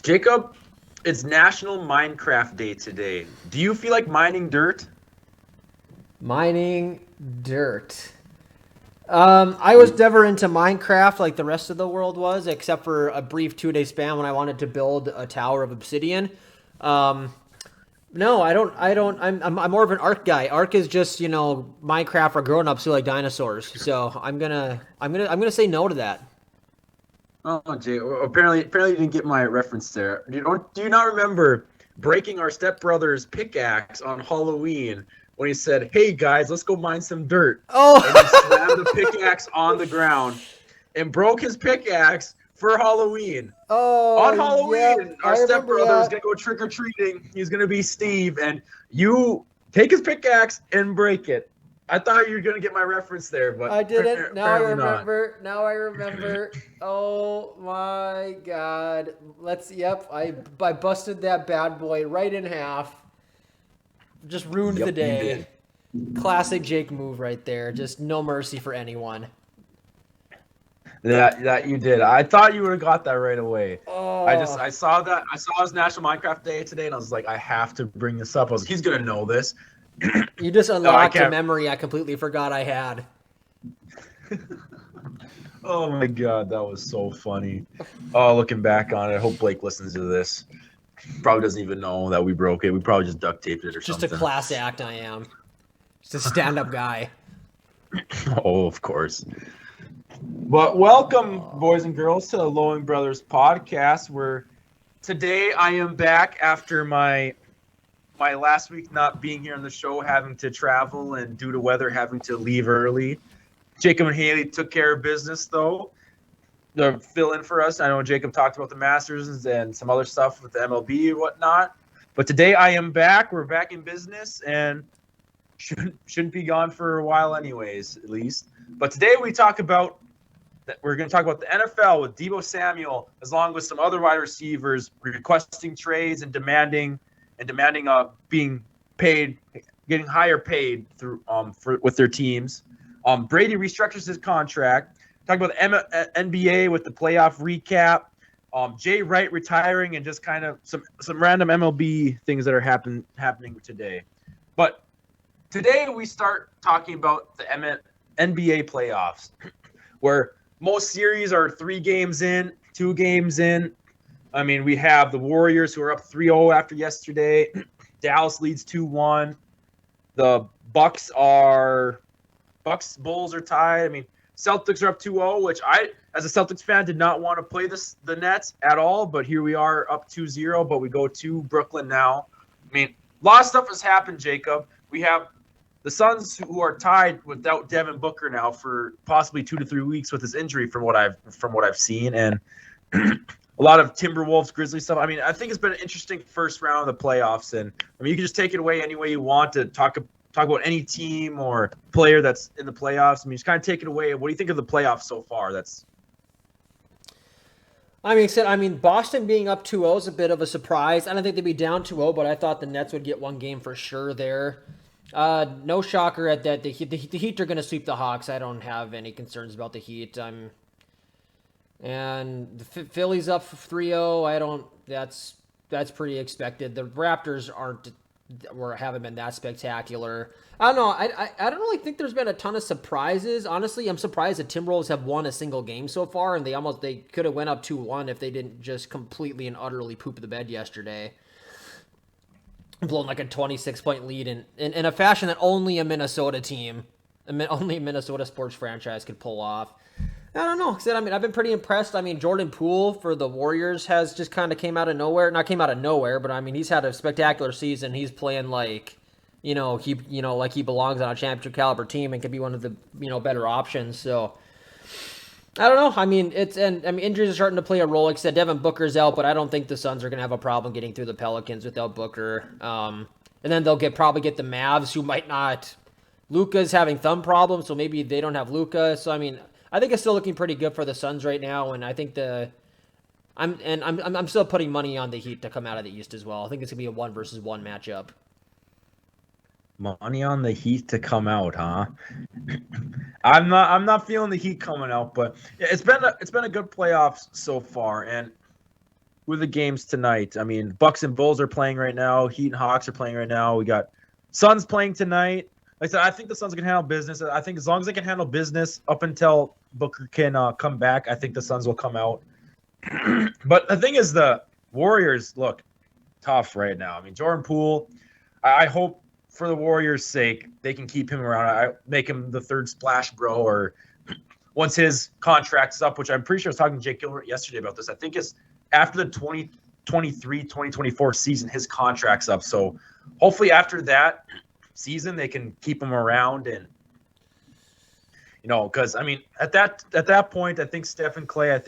Jacob, it's National Minecraft Day today. Do you feel like mining dirt? Mining dirt. I was never into Minecraft like the rest of the world was, except for a brief 2 day span when I wanted to build a tower of obsidian. Um, no, I don't. I don't. I'm more of an Ark guy. Ark is just Minecraft for grown ups who like dinosaurs. So I'm gonna say no to that. Oh, Jay. Apparently, you didn't get my reference there. Do you not remember breaking our stepbrother's pickaxe on Halloween when he said, "Hey guys, let's go mine some dirt," and he Oh, slammed the pickaxe on the ground and broke his pickaxe for Halloween. oh, On yep. Halloween, our I remember stepbrother is that. gonna go trick or treating. He's gonna be Steve, and you take his pickaxe and break it. I thought you were gonna get my reference there, but I didn't. Now I apparently not. remember. Now I remember. Oh my god. Let's. Yep. I busted that bad boy right in half. Just ruined the Yep, you day. did. Classic Jake move right there. Just no mercy for anyone. That you did. I thought you would have got that right away. Oh, I saw that. I saw his National Minecraft Day today, and I was like, I have to bring this up. I was like, he's gonna know this. you just I unlocked a can't. memory I completely forgot I had. Oh my god, that was so funny. Oh, looking back on it, I hope Blake listens to this. Probably doesn't even know that we broke it. We probably just duct taped it or Just a something. class act I am. Just a stand up guy. Oh, of course. But welcome, boys and girls, to the Lowing Brothers podcast. Where today I am back after my last week not being here on the show, having to travel and due to weather having to leave early. Jacob and Haley took care of business though. They're fill in for us. I know Jacob talked about the Masters and some other stuff with the MLB and whatnot. But today I am back. We're back in business and shouldn't be gone for a while anyways, at least. But today we're going to talk about the NFL with Deebo Samuel, as long with some other wide receivers requesting trades and demanding being paid, getting higher paid through with their teams. Brady restructures his contract. Talk about the NBA with the playoff recap. Jay Wright retiring and just kind of some random MLB things that are happening today. But today we start talking about the NBA playoffs, where most series are 3 games in, 2 games in. I mean, we have the Warriors who are up 3-0 after yesterday. Dallas leads 2-1. The Bulls are tied. I mean, Celtics are up 2-0, which I, as a Celtics fan, did not want to play the Nets at all, but here we are up 2-0, but we go to Brooklyn now. I mean, a lot of stuff has happened, Jacob. We have the Suns who are tied without Devin Booker now for possibly 2 to 3 weeks with his injury from what I've seen, and a lot of Timberwolves, Grizzlies stuff. I mean, I think it's been an interesting first round of the playoffs, and I mean, you can just take it away any way you want to talk about any team or player that's in the playoffs. I mean, just kind of take it away. What do you think of the playoffs so far? Boston being up 2-0 is a bit of a surprise. I don't think they'd be down 2-0, but I thought the Nets would get one game for sure there. No shocker at that. The Heat are going to sweep the Hawks. I don't have any concerns about the Heat. And the Phillies up 3-0. I don't. That's pretty expected. The Raptors haven't been that spectacular. I don't know. I don't really think there's been a ton of surprises. Honestly, I'm surprised the Timberwolves have won a single game so far, and they could have went up 2-1 if they didn't just completely and utterly poop the bed yesterday, blown like a 26-point lead in a fashion that only a Minnesota team, only a Minnesota sports franchise could pull off. I don't know. I mean, I've been pretty impressed. I mean, Jordan Poole for the Warriors has just kind of came out of nowhere. Not came out of nowhere, but I mean, he's had a spectacular season. He's playing like, like he belongs on a championship caliber team and could be one of the, better options. So I don't know. I mean, injuries are starting to play a role. Like I said, Devin Booker's out, but I don't think the Suns are going to have a problem getting through the Pelicans without Booker. And then they'll probably get the Mavs, who might not. Luka's having thumb problems, so maybe they don't have Luka. So I mean, I think it's still looking pretty good for the Suns right now, and I think I'm still putting money on the Heat to come out of the East as well. I think it's gonna be a 1-versus-1 matchup. Money on the Heat to come out, huh? I'm not feeling the Heat coming out, but it's been a good playoffs so far, and with the games tonight. I mean, Bucks and Bulls are playing right now. Heat and Hawks are playing right now. We got Suns playing tonight. Like I said, I think the Suns can handle business. I think as long as they can handle business up until Booker can come back, I think the Suns will come out. But the thing is, the Warriors look tough right now. I mean, Jordan Poole, I hope for the Warriors' sake they can keep him around. I make him the third splash bro, or once his contract's up, which I'm pretty sure I was talking to Jake Gilbert yesterday about this. I think it's after the 2023-2024 season, his contract's up. So hopefully after that season, they can keep him around. And, because, I mean, at that point, I think Steph and Clay,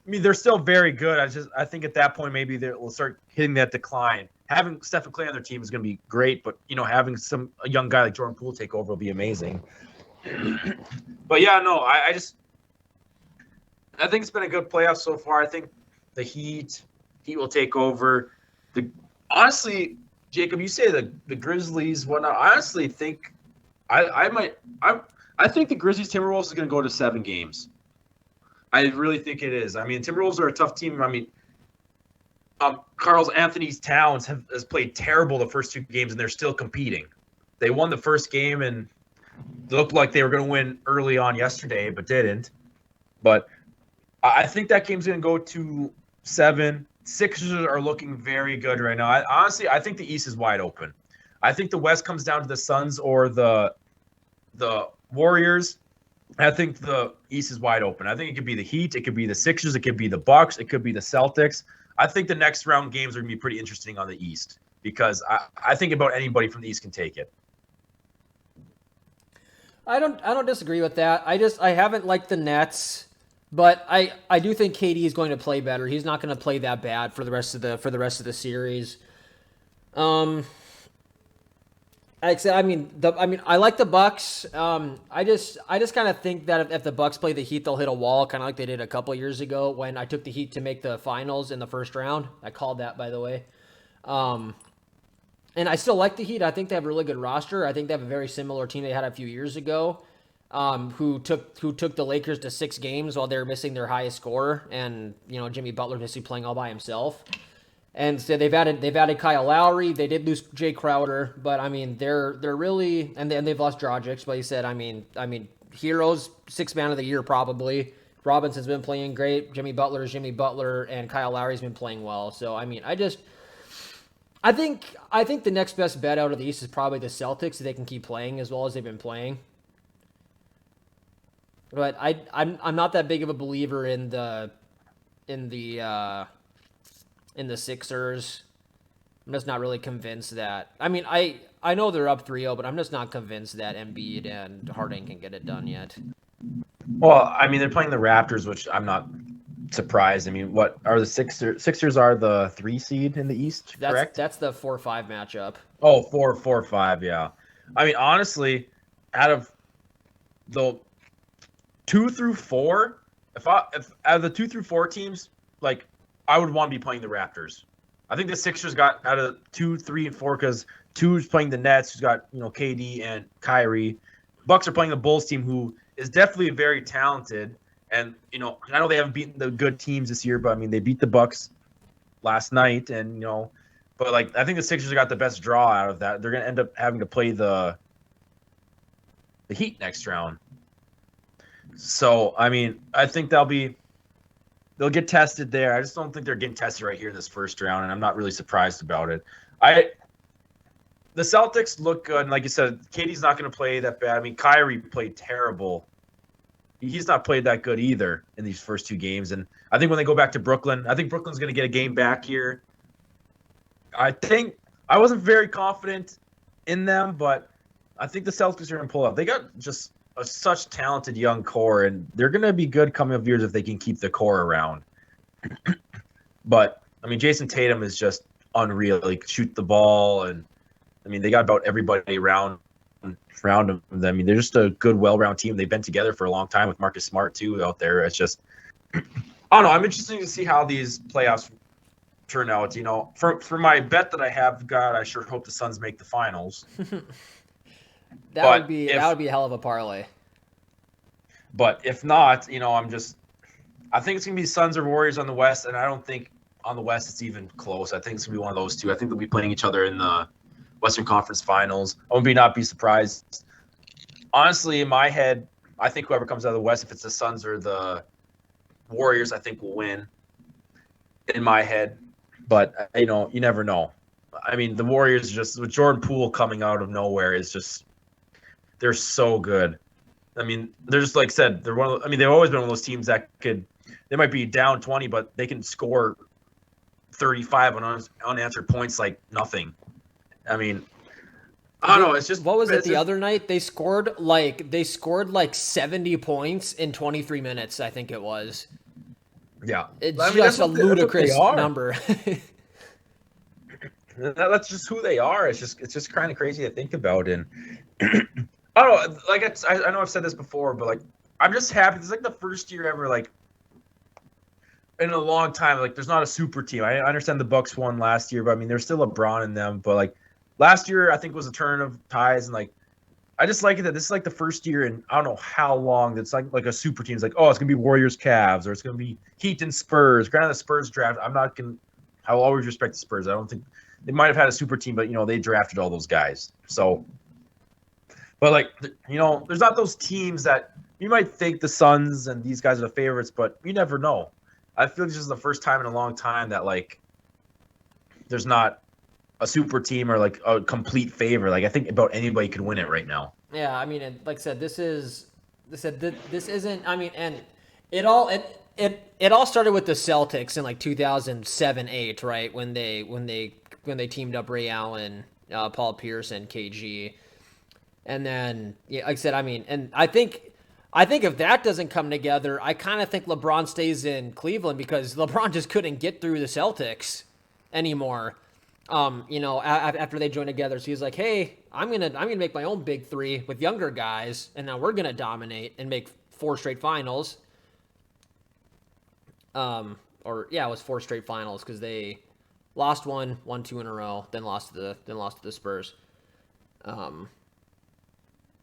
they're still very good. I think at that point, maybe they'll start hitting that decline. Having Steph and Clay on their team is going to be great, but, having a young guy like Jordan Poole take over will be amazing. But yeah, no, I think it's been a good playoff so far. I think the Heat will take over. Honestly, Jacob, you say the Grizzlies, whatnot. I honestly think I think the Grizzlies Timberwolves is going to go to 7 games. I really think it is. I mean, Timberwolves are a tough team. I mean, Karl Anthony Towns has played terrible the first 2 games, and they're still competing. They won the first game and looked like they were going to win early on yesterday, but didn't. But I think that game's going to go to 7. Sixers are looking very good right now. Honestly, I think the East is wide open. I think the West comes down to the Suns or the Warriors. I think the East is wide open. I think it could be the Heat. It could be the Sixers. It could be the Bucks. It could be the Celtics. I think the next round games are going to be pretty interesting on the East because I think about anybody from the East can take it. I don't disagree with that. I haven't liked the Nets. But I do think KD is going to play better. He's not going to play that bad for the rest of the series. I like the Bucks. I just kind of think that if the Bucks play the Heat, they'll hit a wall, kind of like they did a couple years ago when I took the Heat to make the finals in the first round. I called that, by the way. And I still like the Heat. I think they have a really good roster. I think they have a very similar team they had a few years ago. Who took the Lakers to 6 games while they were missing their highest scorer, and Jimmy Butler basically playing all by himself. And so they've added Kyle Lowry. They did lose Jay Crowder, but I mean they're really and they've lost Dragic. But he said, I mean, heroes, 6th man of the year probably. Robinson's been playing great. Jimmy Butler is Jimmy Butler, and Kyle Lowry's been playing well. So I mean, I think the next best bet out of the East is probably the Celtics if they can keep playing as well as they've been playing. But I'm not that big of a believer in the Sixers. I'm just not really convinced that. I mean, I know they're up 3-0, but I'm just not convinced that Embiid and Harden can get it done yet. Well, I mean, they're playing the Raptors, which I'm not surprised. I mean, what are the Sixers? Sixers are the 3 seed in the East, correct? That's the 4-5 matchup. Oh, 4-5, yeah. I mean, honestly, out of the 2 through 4, if out of the 2 through 4 teams, like I would want to be playing the Raptors. I think the Sixers got out of 2, 3, and 4 because 2 is playing the Nets, who's got KD and Kyrie. Bucks are playing the Bulls team, who is definitely very talented. And I know they haven't beaten the good teams this year, but I mean they beat the Bucks last night, and but like I think the Sixers got the best draw out of that. They're gonna end up having to play the Heat next round. So, I mean, I think they'll get tested there. I just don't think they're getting tested right here in this first round, and I'm not really surprised about it. The Celtics look good, and like you said, KD's not going to play that bad. I mean, Kyrie played terrible. He's not played that good either in these first 2 games, and I think when they go back to Brooklyn, I think Brooklyn's going to get a game back here. I think I wasn't very confident in them, but I think the Celtics are going to pull up. They got just such talented young core, and they're going to be good coming up years if they can keep the core around. But I mean, Jason Tatum is just unreal. He can shoot the ball, and I mean, they got about everybody around them. I mean, they're just a good, well-rounded team. They've been together for a long time with Marcus Smart too out there. It's just, I don't know. I'm interested to see how these playoffs turn out. For my bet that I have, God, I sure hope the Suns make the finals. That would be a hell of a parlay. But if not, I think it's gonna be Suns or Warriors on the West, and I don't think on the West, it's even close. I think it's going to be one of those two. I think they'll be playing each other in the Western Conference Finals. I would not be surprised. Honestly, in my head, I think whoever comes out of the West, if it's the Suns or the Warriors, I think will win in my head. But, you never know. I mean, the Warriors just, with Jordan Poole coming out of nowhere, is just, they're so good. I mean, they're just, like I said, they've always been one of those teams that they might be down 20, but they can score 35 on unanswered points like nothing. I mean, I don't know. It's just, what was it the other night? They scored like 70 points in 23 minutes. I think it was. Yeah, it's just a ludicrous number. That's just who they are. It's just kind of crazy to think about. And I don't know. Like I know I've said this before, but like I'm just happy. This is like the first year ever, like in a long time. Like there's not a super team. I understand the Bucks won last year, but I mean there's still LeBron in them. But like last year, I think was a turn of ties, and like I just like it that this is like the first year in I don't know how long that's like a super team. It's like, oh, it's gonna be Warriors, Cavs, or it's gonna be Heat and Spurs. Granted, the Spurs draft. I'll always respect the Spurs. I don't think they might have had a super team, but they drafted all those guys. So, but like there's not those teams that you might think the Suns and these guys are the favorites, but you never know. I feel like this is the first time in a long time that like there's not a super team or like a complete favor. Like I think about anybody could win it right now. Yeah, I mean, like I said, this isn't. I mean, and it all started with the Celtics in like 2007-08, right? When they teamed up Ray Allen, Paul Pierce, and KG, and then like I said, I mean, and I think if that doesn't come together, I kind of think LeBron stays in Cleveland because LeBron just couldn't get through the Celtics anymore. After they joined together, so he's like, "Hey, I'm gonna make my own big three with younger guys, and now we're gonna dominate and make 4 straight finals." It was 4 straight finals because they lost one, won 2 in a row, then lost to the Spurs.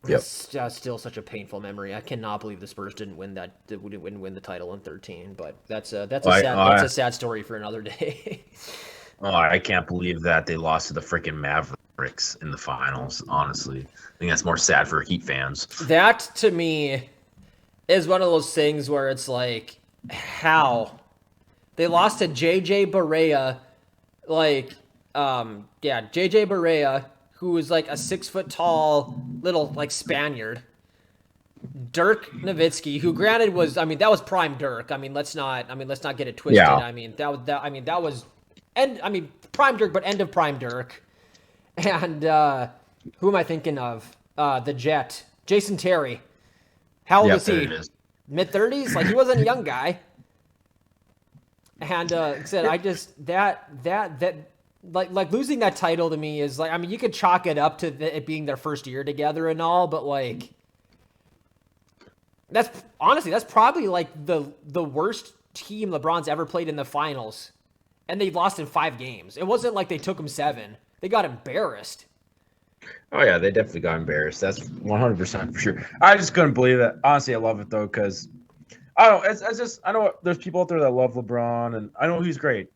It's just still such a painful memory. I cannot believe the Spurs didn't win the title in 13, but that's a sad story for another day. Oh, I can't believe that they lost to the freaking Mavericks in the finals, honestly. I think that's more sad for Heat fans. That, to me, is one of those things where it's like, how? They lost to J.J. Barea, J.J. Barea, who was like a 6-foot-tall little, like, Spaniard. Dirk Nowitzki, who granted was, I mean, that was prime Dirk. Let's not get it twisted. Yeah. That was prime Dirk, but end of prime Dirk. And who am I thinking of? The Jet, Jason Terry. How old is he? Mid-30s? Like, he wasn't a young guy. And like I said, I just that losing that title to me is like, I mean, you could chalk it up to it being their first year together and all, but like, that's probably like the worst team LeBron's ever played in the finals. And they lost in 5 games. It wasn't like they took them 7. They got embarrassed. Oh, yeah, they definitely got embarrassed. That's 100% for sure. I just couldn't believe it. Honestly, I love it, though, because I don't know. It's just, I know there's people out there that love LeBron, and I know he's great.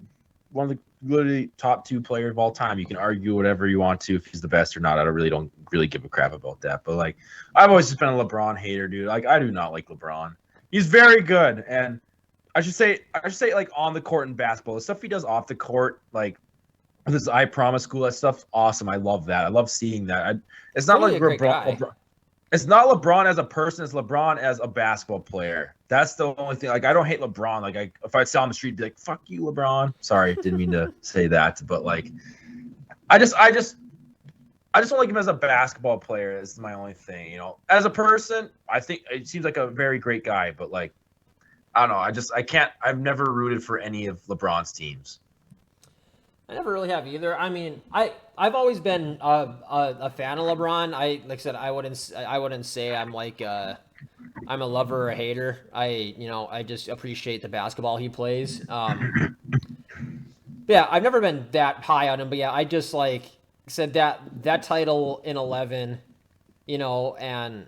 One of the literally top 2 players of all time. You can argue whatever you want to if he's the best or not. I don't really give a crap about that. But, like, I've always just been a LeBron hater, dude. Like, I do not like LeBron. He's very good, and I should say like on the court in basketball, the stuff he does off the court, like this I Promise School, that stuff's awesome. I love that. I love seeing that. It's not like LeBron. It's not LeBron as a person. It's LeBron as a basketball player. That's the only thing. Like I don't hate LeBron. Like if I saw on the street, be like, "Fuck you, LeBron." Sorry, didn't mean to say that, but like, I just don't like him as a basketball player. Is my only thing. As a person, I think it seems like a very great guy, but like. I don't know. I've never rooted for any of LeBron's teams. I never really have either. I mean, I've always been a fan of LeBron. Like I said, I wouldn't say I'm like I'm a lover or a hater. I just appreciate the basketball he plays. Yeah, I've never been that high on him, but yeah, I just like said that title in 11, and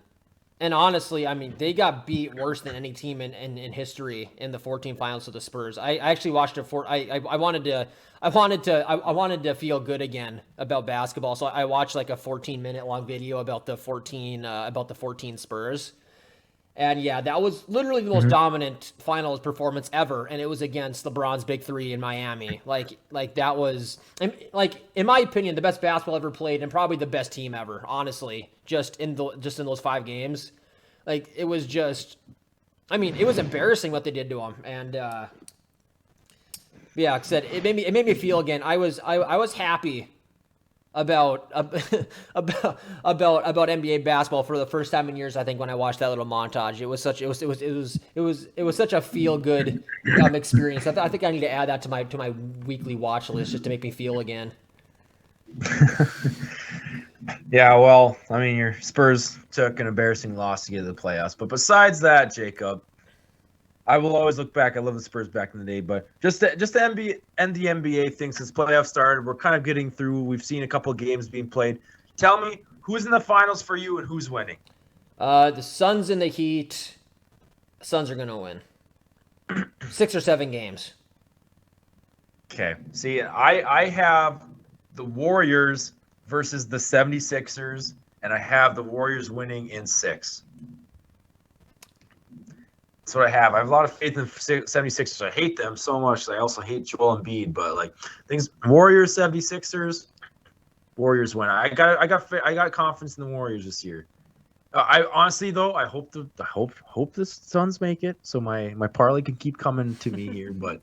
And honestly, I mean, they got beat worse than any team in history in the 14 finals of the Spurs. I actually watched it for I wanted to feel good again about basketball. So I watched like a 14-minute long video about the 14 Spurs. And yeah, that was literally the most dominant finals performance ever, and it was against LeBron's Big Three in Miami. Like that was, like in my opinion, the best basketball ever played, and probably the best team ever. Honestly, just in those 5 games, like it was just, I mean, it was embarrassing what they did to him, and yeah, like I said, it made me feel again. I was happy about NBA basketball for the first time in years. I think when I watched that little montage, it was such a feel good experience. I think I need to add that to my weekly watch list just to make me feel again. Yeah, well, I mean, your Spurs took an embarrassing loss to get to the playoffs, but besides that, Jacob, I will always look back. I love the Spurs back in the day, but just the NBA and the NBA thing since playoffs started, we're kind of getting through. We've seen a couple of games being played. Tell me, who's in the finals for you and who's winning? The Suns and the Heat. Suns are gonna win 6 or 7 games. Okay. See, I have the Warriors versus the 76ers, and I have the Warriors winning in 6. That's what I have. I have a lot of faith in the 76ers. I hate them so much. I also hate Joel Embiid, but like things Warriors 76ers, Warriors win. I got confidence in the Warriors this year. I honestly though, I hope the Suns make it so my parlay can keep coming to me here, but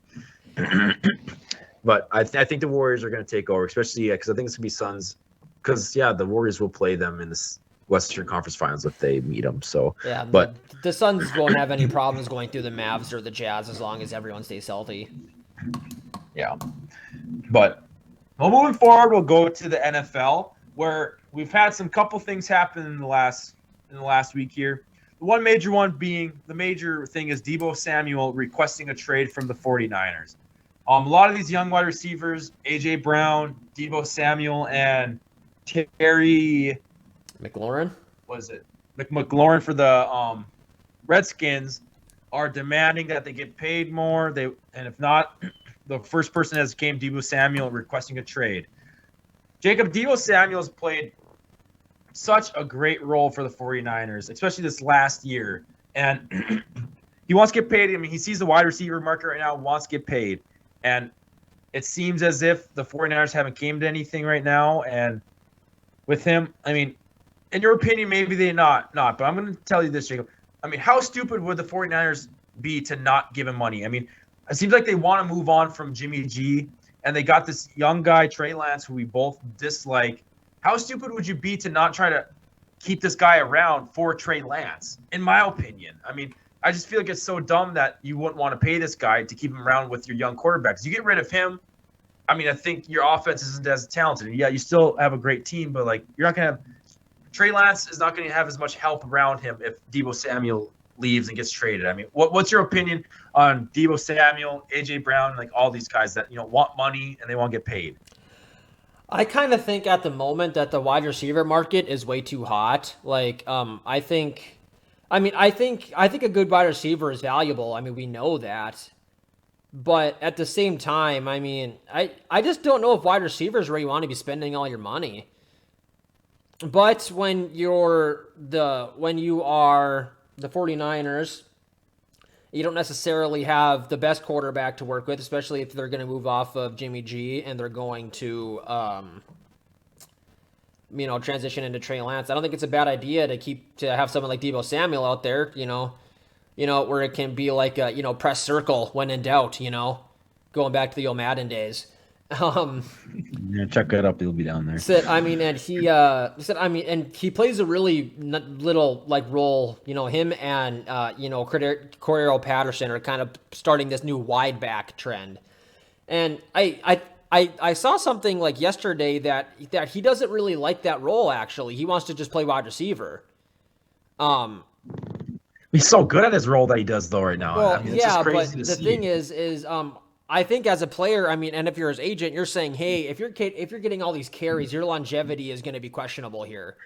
but I think the Warriors are going to take over, especially because I think it's going to be Suns because the Warriors will play them in this Western Conference Finals if they meet them. So yeah, but the Suns won't have any problems going through the Mavs or the Jazz as long as everyone stays healthy. Yeah, but moving forward, we'll go to the NFL where we've had some couple things happen in the last week here. The one major one being the major thing is Deebo Samuel requesting a trade from the 49ers. A lot of these young wide receivers, A.J. Brown, Deebo Samuel, and Terry McLaurin? Was it McLaurin for the Redskins are demanding that they get paid more. And if not, the first person has came Deebo Samuel requesting a trade. Jacob, Deebo Samuel has played such a great role for the 49ers, especially this last year. And he wants to get paid. I mean, he sees the wide receiver market right now, wants to get paid. And it seems as if the 49ers haven't came to anything right now. And with him, I mean, in your opinion, maybe they not, but I'm going to tell you this, Jacob. I mean, how stupid would the 49ers be to not give him money? I mean, it seems like they want to move on from Jimmy G, and they got this young guy, Trey Lance, who we both dislike. How stupid would you be to not try to keep this guy around for Trey Lance, in my opinion? I mean, I just feel like it's so dumb that you wouldn't want to pay this guy to keep him around with your young quarterbacks. You get rid of him, I mean, I think your offense isn't as talented. Yeah, you still have a great team, but like you're not going to have Trey Lance is not going to have as much help around him if Deebo Samuel leaves and gets traded. I mean, what's your opinion on Deebo Samuel, A.J. Brown, like all these guys that want money and they want to get paid? I kind of think at the moment that the wide receiver market is way too hot. Like, I think a good wide receiver is valuable. I mean, we know that. But at the same time, I mean, I just don't know if wide receivers where you want to be spending all your money. But when you are the 49ers, you don't necessarily have the best quarterback to work with, especially if they're going to move off of Jimmy G and they're going to transition into Trey Lance. I don't think it's a bad idea to have someone like Deebo Samuel out there, where it can be like a, press circle when in doubt, going back to the old Madden days. Check it up. He'll be down there. And he plays a really little like role. Him and Cordero Patterson are kind of starting this new wide back trend. And I saw something like yesterday that he doesn't really like that role. Actually, he wants to just play wide receiver. He's so good at his role that he does though right now. Well, I mean, it's just crazy but to the see. thing is I think as a player, I mean, and if you're his agent, you're saying, hey, if you're getting all these carries, your longevity is going to be questionable here.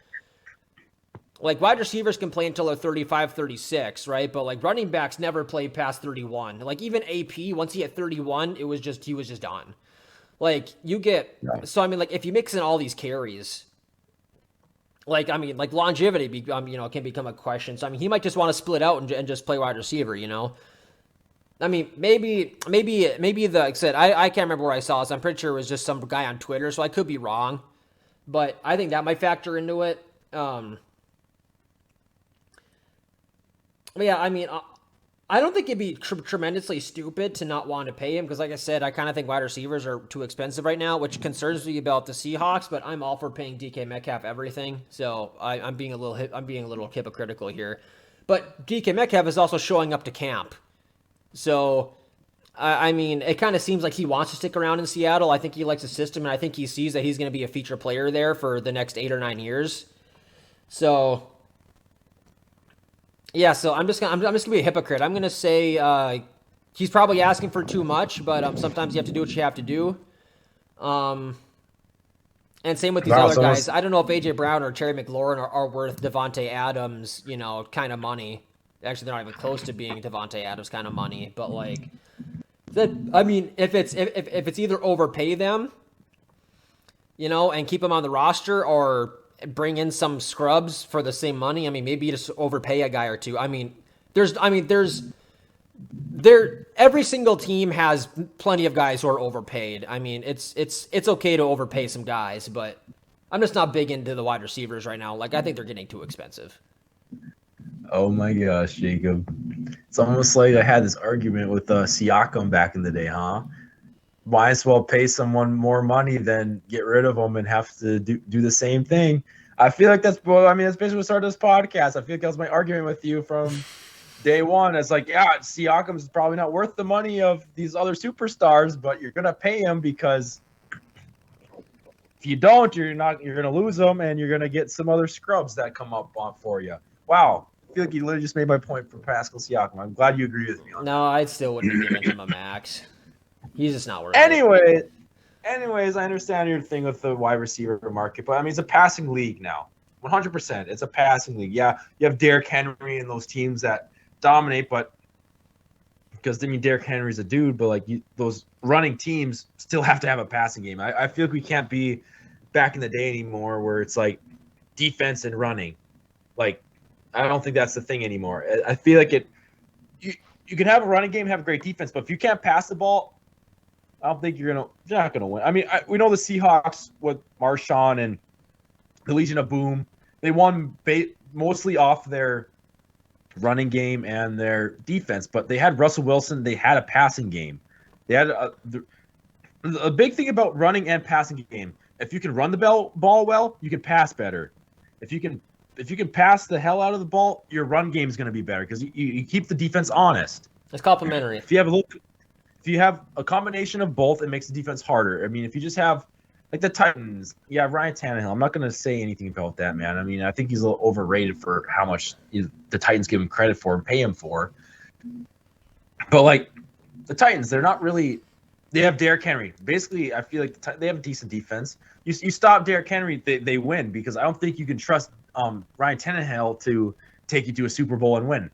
like wide receivers can play until they're 35, 36, right? But like running backs never play past 31. Like even AP, once he hit 31, he was just done. Like you get, so I mean, like if you mix in all these carries, like I mean, like longevity, can become a question. So I mean, he might just want to split out and just play wide receiver, I mean, maybe like I said, I can't remember where I saw this. I'm pretty sure it was just some guy on Twitter, so I could be wrong, but I think that might factor into it. But yeah, I mean, I don't think it'd be tremendously stupid to not want to pay him because, like I said, I kind of think wide receivers are too expensive right now, which concerns me about the Seahawks. But I'm all for paying DK Metcalf everything, so I'm being a little hypocritical here. But DK Metcalf is also showing up to camp, so I mean, it kind of seems like he wants to stick around in Seattle. I think he likes the system, and I think he sees that he's going to be a feature player there for the next 8 or 9 years. So. Yeah, so I'm just gonna be a hypocrite. I'm gonna say he's probably asking for too much, but sometimes you have to do what you have to do. And same with these other guys. I don't know if AJ Brown or Terry McLaurin are worth Devontae Adams, kind of money. Actually, they're not even close to being Devontae Adams kind of money. But like that, I mean, if it's either overpay them, and keep them on the roster, or bring in some scrubs for the same money. I mean, maybe you just overpay a guy or two. I mean, every single team has plenty of guys who are overpaid. I mean, it's okay to overpay some guys, but I'm just not big into the wide receivers right now. Like, I think they're getting too expensive. Oh my gosh, Jacob. It's almost like I had this argument with Siakam back in the day, huh? Might as well pay someone more money than get rid of them and have to do the same thing. I feel like that's basically what started this podcast. I feel like that was my argument with you from day one. It's like, yeah, Siakam is probably not worth the money of these other superstars, but you're going to pay him because if you don't, you're going to lose them and you're going to get some other scrubs that come up for you. Wow. I feel like you literally just made my point for Pascal Siakam. I'm glad you agree with me on that. No, I still wouldn't be giving him a max. He's just not worth it. Anyways, I understand your thing with the wide receiver market, but I mean, it's a passing league now. 100%. It's a passing league. Yeah, you have Derrick Henry and those teams that dominate, but because, I mean, Derrick Henry's a dude, but like those running teams still have to have a passing game. I feel like we can't be back in the day anymore where it's like defense and running. Like, I don't think that's the thing anymore. I feel like you can have a running game, have a great defense, but if you can't pass the ball, I don't think you're not gonna win. I mean, we know the Seahawks with Marshawn and the Legion of Boom. They won mostly off their running game and their defense, but they had Russell Wilson. They had a passing game. They had a big thing about running and passing game. If you can run the ball well, you can pass better. If you can pass the hell out of the ball, your run game is going to be better because you keep the defense honest. It's complimentary. If you have a combination of both, it makes the defense harder. I mean, if you just have like the Titans, yeah, Ryan Tannehill. I'm not going to say anything about that, man. I mean, I think he's a little overrated for how much the Titans give him credit for and pay him for. But like the Titans, they're not really. They have Derrick Henry. Basically, I feel like they have a decent defense. You stop Derrick Henry, they win because I don't think you can trust Ryan Tannehill to take you to a Super Bowl and win.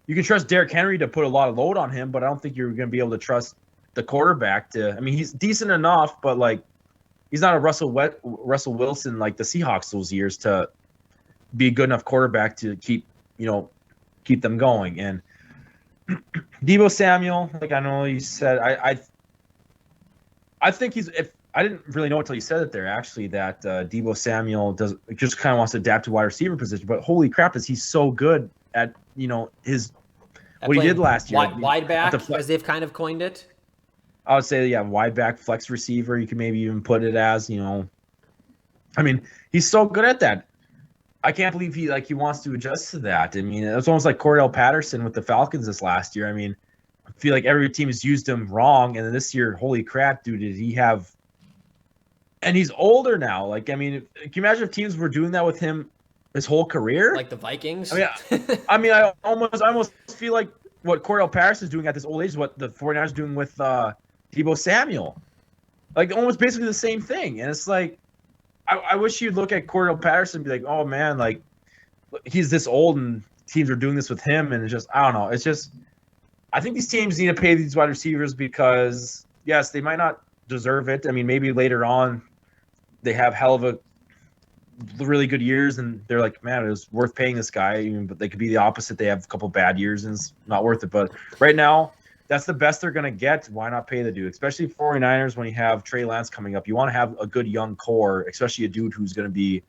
You can trust Derrick Henry to put a lot of load on him, but I don't think you're going to be able to trust the quarterback to. I mean, he's decent enough, but like he's not a Russell Wilson like the Seahawks those years to be a good enough quarterback to keep them going. And Deebo Samuel, like I know you said, I think I didn't really know until you said it there actually that Deebo Samuel just kind of wants to adapt to wide receiver position, but holy crap, is he so good at what he did last year? Wide back, as they've kind of coined it. I would say, yeah, wide back, flex receiver. You can maybe even put it as, I mean, he's so good at that. I can't believe he wants to adjust to that. I mean, it's almost like Cordell Patterson with the Falcons this last year. I mean, I feel like every team has used him wrong, and then this year, holy crap, dude, did he have? And he's older now. Like, I mean, can you imagine if teams were doing that with him his whole career? Like the Vikings? I almost feel like what Cordell Patterson is doing at this old age is what the 49ers are doing with Deebo Samuel. Like, almost basically the same thing. And it's like, I wish you'd look at Cordell Patterson and be like, oh, man, like, he's this old and teams are doing this with him, and it's just I don't know. It's just I think these teams need to pay these wide receivers because yes, they might not deserve it. I mean, maybe later on they have hell of a really good years and they're like, man, it was worth paying this guy. But they could be the opposite. They have a couple bad years and it's not worth it. But right now, that's the best they're going to get. Why not pay the dude? Especially 49ers when you have Trey Lance coming up. You want to have a good young core, especially a dude who's going to be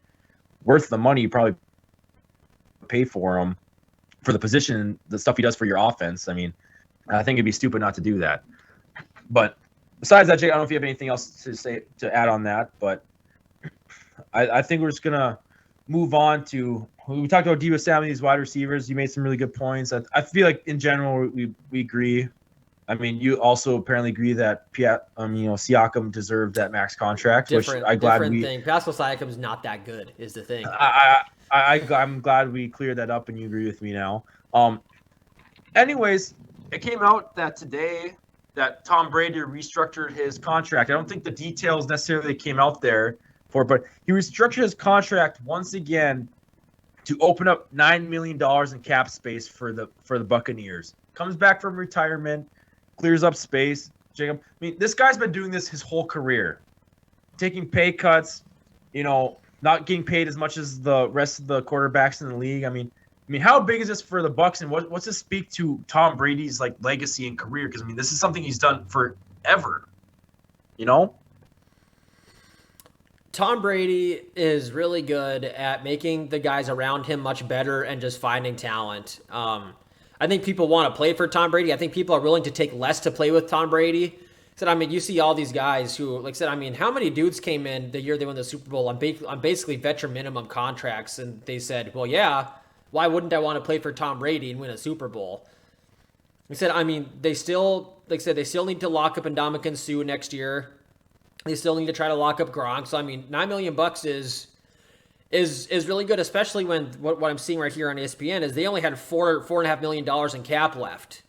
worth the money you probably pay for him for the position, the stuff he does for your offense. I mean, I think it'd be stupid not to do that. But besides that, Jake, I don't know if you have anything else to add on that, but I think we're just gonna move on to. We talked about Deebo Samuel, these wide receivers. You made some really good points. I feel like in general we agree. I mean, you also apparently agree that Siakam deserved that max contract, which I'm glad we. Thing. Pascal Siakam's not that good, is the thing. I'm glad we cleared that up, and you agree with me now. Anyways, it came out that today that Tom Brady restructured his contract. I don't think the details necessarily came out there but he restructured his contract once again to open up $9 million in cap space for the Buccaneers. Comes back from retirement, clears up space. Jacob, I mean, this guy's been doing this his whole career, taking pay cuts, not getting paid as much as the rest of the quarterbacks in the league. I mean, how big is this for the Bucs, and what's this speak to Tom Brady's legacy and career? Because this is something he's done forever. Tom Brady is really good at making the guys around him much better and just finding talent. I think people want to play for Tom Brady. I think people are willing to take less to play with Tom Brady. You see all these guys who, how many dudes came in the year they won the Super Bowl on basically veteran minimum contracts, and they said, well, yeah, why wouldn't I want to play for Tom Brady and win a Super Bowl? They still need to lock up Ndamukong Suh next year. They still need to try to lock up Gronk. So, $9 million is really good, especially when what I'm seeing right here on ESPN is they only had $4.5 million in cap left.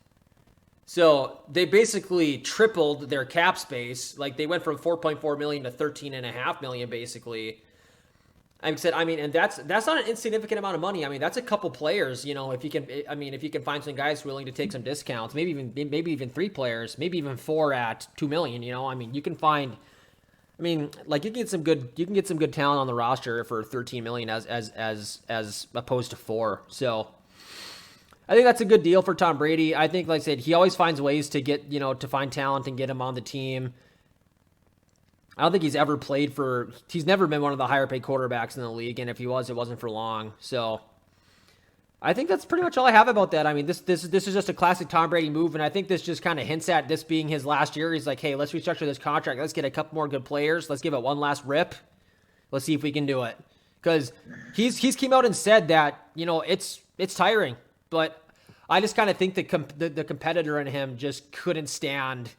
So they basically tripled their cap space. They went from 4.4 million to 13.5 million, basically. And that's not an insignificant amount of money. That's a couple players. If you can find some guys willing to take some discounts, maybe even 3 players, maybe even 4 at 2 million. You can find. You can get some good talent on the roster for 13 million as opposed to 4. So I think that's a good deal for Tom Brady. I think, like I said, he always finds ways to get to find talent and get him on the team. I don't think he's ever he's never been one of the higher paid quarterbacks in the league, and if he was, it wasn't for long. So I think that's pretty much all I have about that. This is just a classic Tom Brady move, and I think this just kind of hints at this being his last year. He's like, hey, let's restructure this contract. Let's get a couple more good players. Let's give it one last rip. Let's see if we can do it. Because he's came out and said that, it's tiring. But I just kind of think the competitor in him just couldn't stand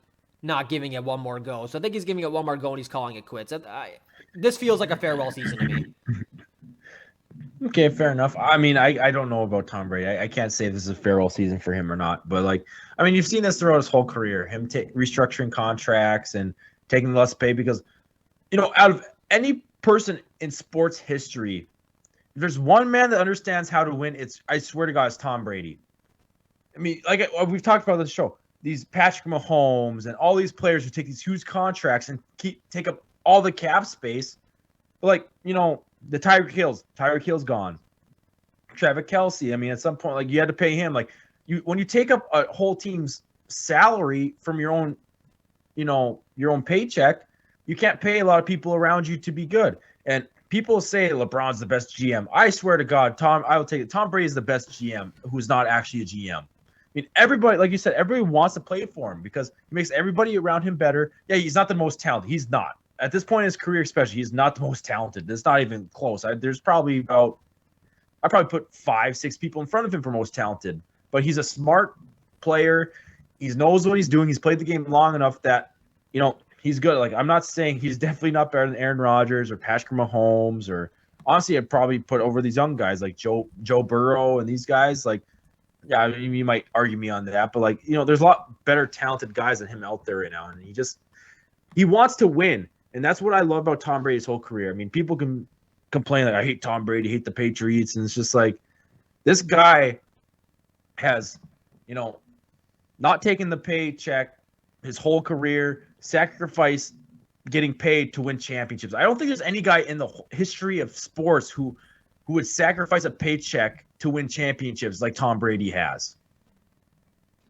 not giving it one more go. So I think he's giving it one more go, and he's calling it quits. This feels like a farewell season to me. Okay, fair enough. I don't know about Tom Brady. I can't say this is a farewell season for him or not. But you've seen this throughout his whole career. Him restructuring contracts and taking less pay because, out of any person in sports history, if there's one man that understands how to win, I swear to God, it's Tom Brady. We've talked about this show. These Patrick Mahomes and all these players who take these huge contracts and take up all the cap space. But the Tyreek Hill's gone. Travis Kelce. At some point, you had to pay him. When you take up a whole team's salary from your own paycheck, you can't pay a lot of people around you to be good. And people say LeBron's the best GM. I swear to God, I will take it. Tom Brady is the best GM who's not actually a GM. Everybody, like you said, everybody wants to play for him because he makes everybody around him better. Yeah, he's not the most talented. He's not. At this point in his career, especially, he's not the most talented. It's not even close. I probably put 5-6 people in front of him for most talented. But he's a smart player. He knows what he's doing. He's played the game long enough that, he's good. I'm not saying he's definitely not better than Aaron Rodgers or Patrick Mahomes or honestly, I'd probably put over these young guys like Joe Burrow and these guys. Yeah, you might argue me on that, but there's a lot better talented guys than him out there right now, and he wants to win. And that's what I love about Tom Brady's whole career. People can complain like I hate Tom Brady, hate the Patriots, and it's just like this guy has, not taken the paycheck his whole career, sacrificed getting paid to win championships. I don't think there's any guy in the history of sports who would sacrifice a paycheck to win championships like Tom Brady has.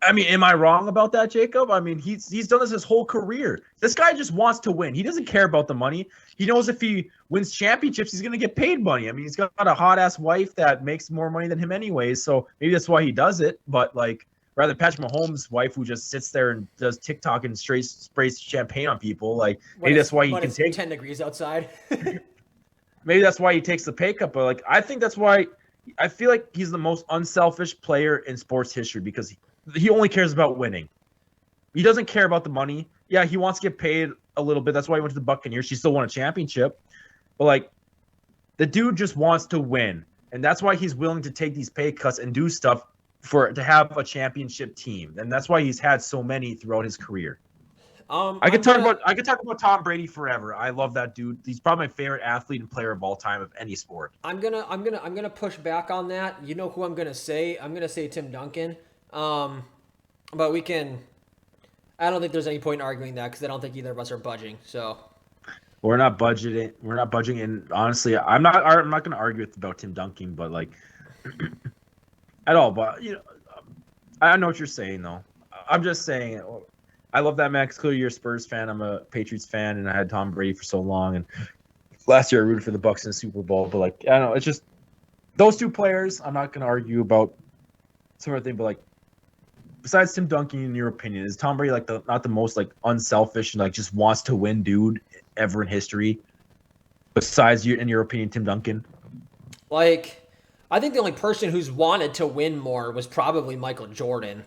I mean, am I wrong about that, Jacob? I mean, he's done this his whole career. This guy just wants to win. He doesn't care about the money. He knows if he wins championships, he's going to get paid money. I mean, he's got a hot-ass wife that makes more money than him anyways, so maybe that's why he does it. But, like, rather Patrick Mahomes' wife who just sits there and does TikTok and sprays champagne on people, like, maybe that's why he can take 10 degrees outside. Maybe that's why he takes the pay cut. But, like, I think that's why I feel like he's the most unselfish player in sports history because he only cares about winning. He doesn't care about the money. Yeah, he wants to get paid a little bit. That's why he went to the Buccaneers. She still won a championship. But, like, the dude just wants to win. And that's why he's willing to take these pay cuts and do stuff to have a championship team. And that's why he's had so many throughout his career. I could talk about Tom Brady forever. I love that dude. He's probably my favorite athlete and player of all time of any sport. I'm gonna push back on that. You know who I'm gonna say? I'm gonna say Tim Duncan. But we can. I don't think there's any point in arguing that because I don't think either of us are budging. So we're not budgeting. We're not budging. And honestly, I'm not going to argue about Tim Duncan, but like at all. But I know what you're saying though. I'm just saying. I love that man because clearly you're a Spurs fan. I'm a Patriots fan, and I had Tom Brady for so long. And last year I rooted for the Bucs in the Super Bowl. But like I don't know, it's just those two players. I'm not going to argue about some other thing, but like. Besides Tim Duncan, in your opinion, is Tom Brady like not the most like unselfish and like just wants to win dude ever in history? Besides you, in your opinion, Tim Duncan. Like, I think the only person who's wanted to win more was probably Michael Jordan,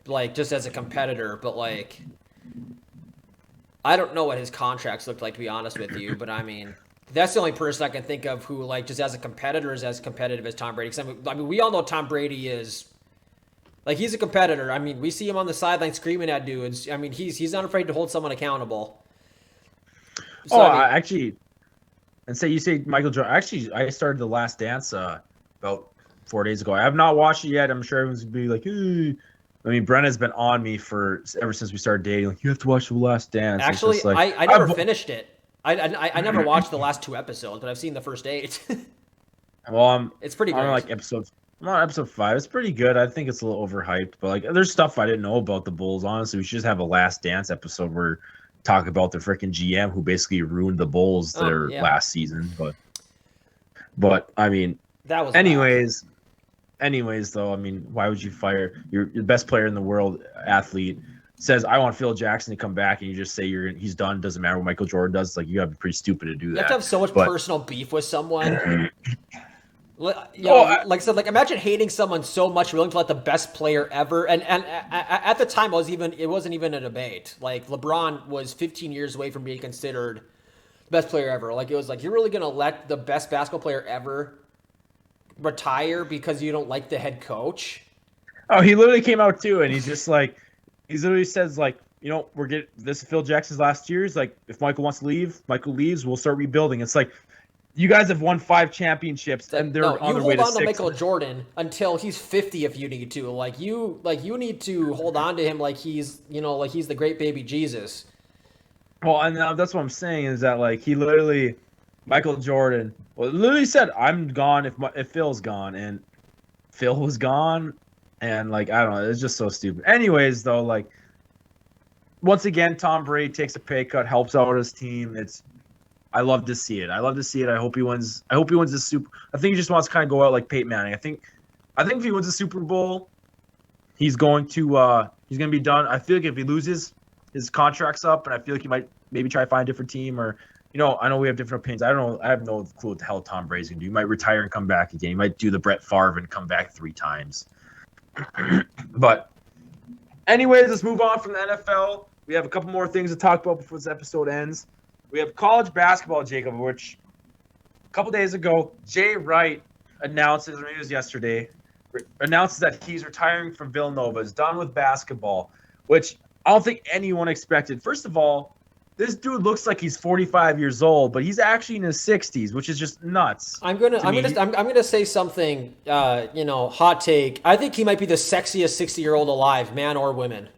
like just as a competitor. But like, I don't know what his contracts looked like to be honest with you. But I mean, that's the only person I can think of who like just as a competitor is as competitive as Tom Brady. Because I mean, we all know Tom Brady is. Like, he's a competitor. I mean, we see him on the sideline screaming at dudes. I mean, he's not afraid to hold someone accountable. So, actually, and you say Michael Jordan. Actually, I started The Last Dance about 4 days ago. I have not watched it yet. I'm sure everyone's going to be like, hey. I mean, Brenna's been on me ever since we started dating. Like, you have to watch The Last Dance. Actually, like, I never finished it. I never watched the last 2 episodes, but I've seen the first 8. Well, it's pretty great. I'm on episode 5. It's pretty good. I think it's a little overhyped, but like there's stuff I didn't know about the Bulls. Honestly, we should just have a Last Dance episode where talk about the freaking GM who basically ruined the Bulls last season. But I mean, that was anyways though. I mean, why would you fire your best player in the world, athlete? Says I want Phil Jackson to come back, and you just say he's done. Doesn't matter what Michael Jordan does. Like you have to be pretty stupid to do that. You have to have so much personal beef with someone. Like I said, like imagine hating someone so much, willing to let the best player ever. And at the time, it wasn't even a debate. Like LeBron was 15 years away from being considered the best player ever. Like it was like you're really gonna let the best basketball player ever retire because you don't like the head coach? Oh, he literally came out too, and he's just like, he literally says like, this is Phil Jackson's last year. He's like, if Michael wants to leave, Michael leaves. We'll start rebuilding. It's like. You guys have won 5 championships, and they're on their way to 6. You hold on to Michael Jordan until he's 50 if you need to. You need to hold on to him like he's the great baby Jesus. Well, and that's what I'm saying is that like he literally, Michael Jordan, literally said, "I'm gone if Phil's gone," and Phil was gone, and like I don't know, it's just so stupid. Anyways, though, like once again, Tom Brady takes a pay cut, helps out his team. I love to see it. I hope he wins. I hope he wins the Super. I think he just wants to kind of go out like Peyton Manning. I think if he wins the Super Bowl, he's going to be done. I feel like if he loses, his contract's up, and I feel like he might maybe try to find a different team or I know we have different opinions. I don't know. I have no clue what the hell Tom Brady's gonna do. He might retire and come back again. He might do the Brett Favre and come back 3 times. But anyways, let's move on from the NFL. We have a couple more things to talk about before this episode ends. We have college basketball, Jacob, which a couple days ago, Jay Wright announces, or maybe it was yesterday, announces that he's retiring from Villanova, is done with basketball, which I don't think anyone expected. First of all, this dude looks like he's 45 years old, but he's actually in his 60s, which is just nuts. I'm gonna say something. Hot take. I think he might be the sexiest 60-year-old alive, man or women.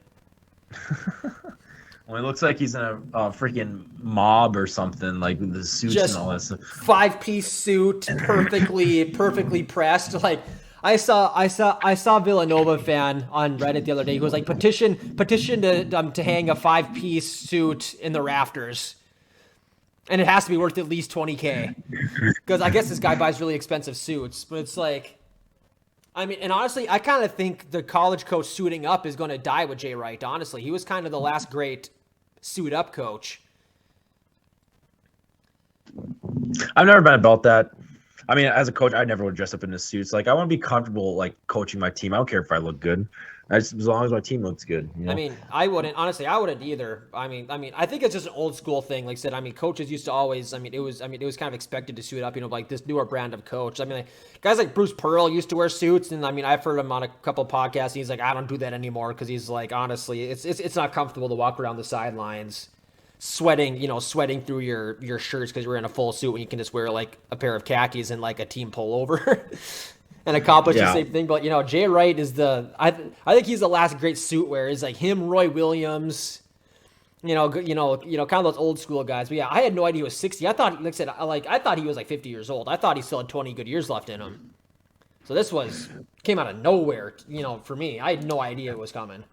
Well, it looks like he's in a freaking mob or something, like with the suits Just and all that stuff. 5-piece suit, perfectly pressed. Like I saw Villanova fan on Reddit the other day who was like petition to hang a 5-piece suit in the rafters, and it has to be worth at least $20K because I guess this guy buys really expensive suits. But it's like, I mean, and honestly, I kind of think the college coach suiting up is going to die with Jay Wright. Honestly, he was kind of the last great suit up coach. I've never been about that. I mean, as a coach, I never would dress up in the suits. Like, I want to be comfortable, like, coaching my team. I don't care if I look good, as long as my team looks good. You know? I mean, I wouldn't either. I mean, I think it's just an old school thing. Like I said, I mean, coaches used to always. It was kind of expected to suit up. Like this newer brand of coach. I mean, like, guys like Bruce Pearl used to wear suits, and I mean, I've heard him on a couple podcasts. And he's like, I don't do that anymore because he's like, honestly, it's not comfortable to walk around the sidelines sweating through your shirts because you're in a full suit when you can just wear like a pair of khakis and like a team pullover and accomplish the same thing. But Jay Wright is I think he's the last great suit wearer. Is like him, Roy Williams, kind of those old school guys. But yeah, I had no idea he was 60. I thought, like I said, I thought he was like 50 years old. I thought he still had 20 good years left in him. So this came out of nowhere. For me, I had no idea it was coming.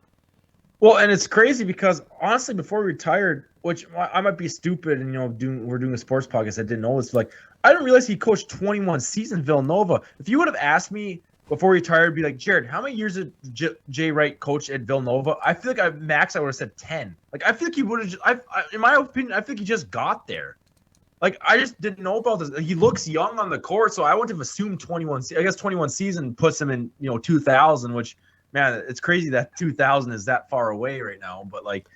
Well, and it's crazy because honestly, before he retired, which I might be stupid, and we're doing a sports podcast, I didn't know this. Like, I didn't realize he coached 21 seasons Villanova. If you would have asked me before he retired, be like, Jared, how many years did Jay Wright coach at Villanova? I feel like I would have said 10. Like, I feel like he would have. In my opinion, I think he just got there. Like, I just didn't know about this. He looks young on the court, so I wouldn't have assumed 21. I guess 21 season puts him in 2000, which. Man, it's crazy that 2000 is that far away right now. But, like,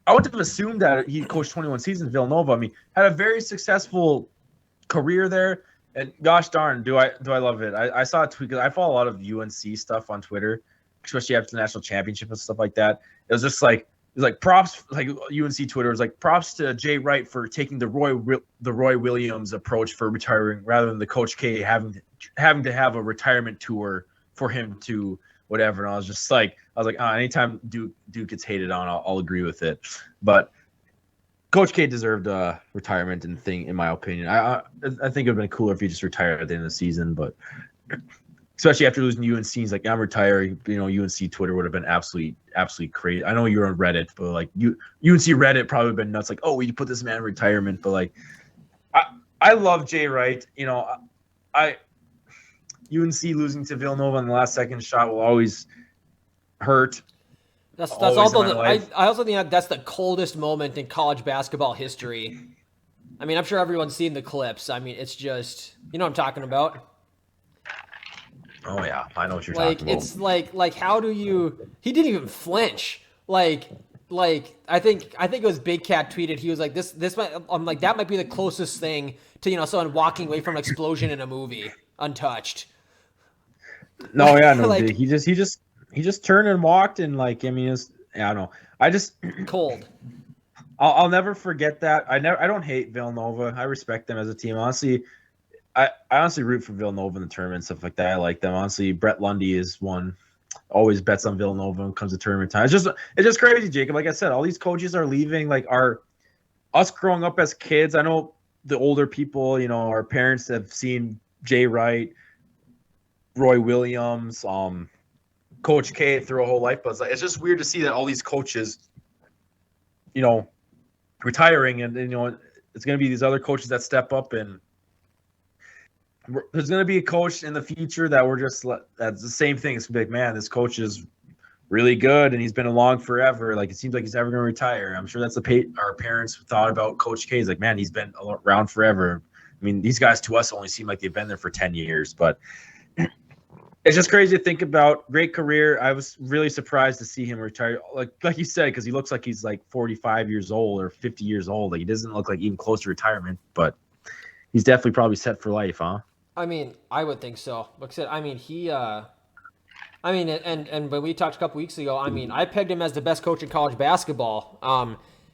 I wouldn't have assumed that he coached 21 seasons Villanova. I mean, had a very successful career there. And gosh darn, do I love it. I saw a tweet because I follow a lot of UNC stuff on Twitter, especially after the national championship and stuff like that. It was just like, props, like UNC Twitter was like, props to Jay Wright for taking the Roy Williams approach for retiring rather than the Coach K having to have a retirement tour for him to whatever. And I was like, anytime Duke gets hated on, I'll agree with it. But Coach K deserved retirement in my opinion. I think it would have been cooler if he just retired at the end of the season, but especially after losing UNC, he's like, I'm retired. UNC Twitter would have been absolutely crazy. I know you're on Reddit, but like UNC Reddit probably would have been nuts. Like, oh, we put this man in retirement. But like, I love Jay Wright. UNC losing to Villanova on the last second shot will always hurt. That's also I also think that's the coldest moment in college basketball history. I mean, I'm sure everyone's seen the clips. I mean, it's just, what I'm talking about. Oh yeah, I know what you're talking about. It's like how do you? He didn't even flinch. Like I think it was Big Cat tweeted. He was like, this might. I'm like, that might be the closest thing to someone walking away from an explosion in a movie untouched. No, yeah, no, like, he just turned and walked, and like, I mean, I don't know. I just cold. I'll never forget that. I don't hate Villanova. I respect them as a team. Honestly, I honestly root for Villanova in the tournament and stuff like that. I like them. Honestly, Brett Lundy is one. Always bets on Villanova when it comes to tournament time. It's just crazy, Jacob. Like I said, all these coaches are leaving. Like us growing up as kids. I know the older people, our parents have seen Jay Wright, Roy Williams, Coach K through a whole life, but it's just weird to see that all these coaches, retiring, and it's going to be these other coaches that step up, and there's going to be a coach in the future that that's the same thing. It's going to be like, man, this coach is really good, and he's been along forever. Like, it seems like he's never going to retire. I'm sure that's our parents thought about Coach K. He's like, man, he's been around forever. I mean, these guys to us only seem like they've been there for 10 years, but it's just crazy to think about. Great career. I was really surprised to see him retire. Like you said, because he looks like he's like 45 years old or 50 years old. Like, he doesn't look like even close to retirement, but he's definitely probably set for life, huh? I mean, I would think so. Like I said, I mean, and when we talked a couple weeks ago, I mean, I pegged him as the best coach in college basketball.